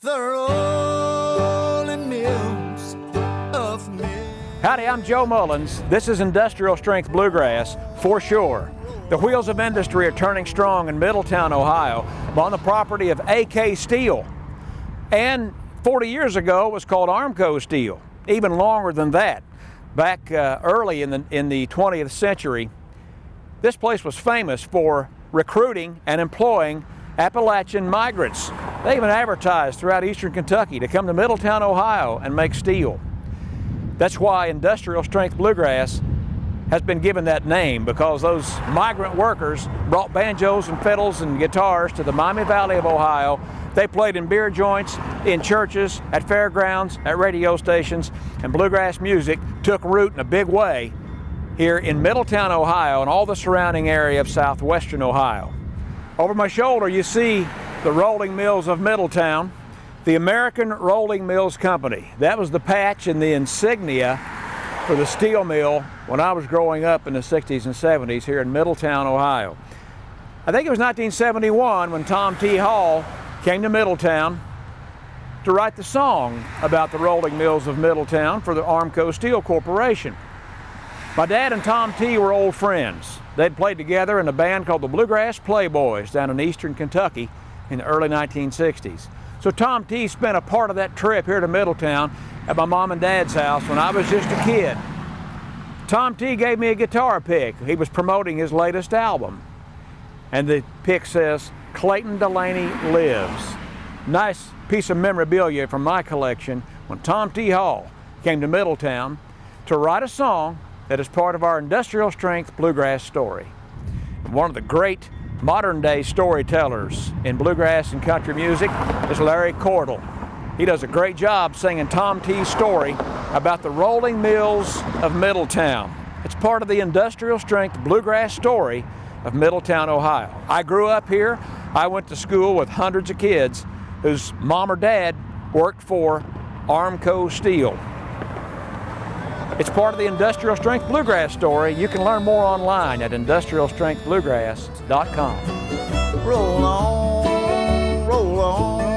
The rolling mills of Middletown. Howdy, I'm Joe Mullins. This is Industrial Strength Bluegrass, for sure. The wheels of industry are turning strong in Middletown, Ohio, on the property of AK Steel. And 40 years ago, it was called Armco Steel, even longer than that. Back early in the 20th century, this place was famous for recruiting and employing Appalachian migrants. They even advertised throughout eastern Kentucky to come to Middletown, Ohio and make steel. That's why Industrial Strength Bluegrass has been given that name, because those migrant workers brought banjos and fiddles and guitars to the Miami Valley of Ohio. They played in beer joints, in churches, at fairgrounds, at radio stations, and bluegrass music took root in a big way here in Middletown, Ohio, and all the surrounding area of Southwestern Ohio. Over my shoulder you see the Rolling Mills of Middletown, the American Rolling Mills Company. That was the patch and the insignia for the steel mill when I was growing up in the 60s and 70s here in Middletown, Ohio. I think it was 1971 when Tom T. Hall came to Middletown to write the song about the Rolling Mills of Middletown for the Armco Steel Corporation. My dad and Tom T. were old friends. They'd played together in a band called the Bluegrass Playboys down in eastern Kentucky in the early 1960s. So Tom T. spent a part of that trip here to Middletown at my mom and dad's house when I was just a kid. Tom T. gave me a guitar pick. He was promoting his latest album. And the pick says, "Clayton Delaney Lives." Nice piece of memorabilia from my collection when Tom T. Hall came to Middletown to write a song that is part of our Industrial Strength Bluegrass story. And one of the great modern day storytellers in bluegrass and country music is Larry Cordle. He does a great job singing Tom T.'s story about the Rolling Mills of Middletown. It's part of the Industrial Strength Bluegrass story of Middletown, Ohio. I grew up here. I went to school with hundreds of kids whose mom or dad worked for Armco Steel. It's part of the Industrial Strength Bluegrass story. You can learn more online at industrialstrengthbluegrass.com. Roll on, roll on.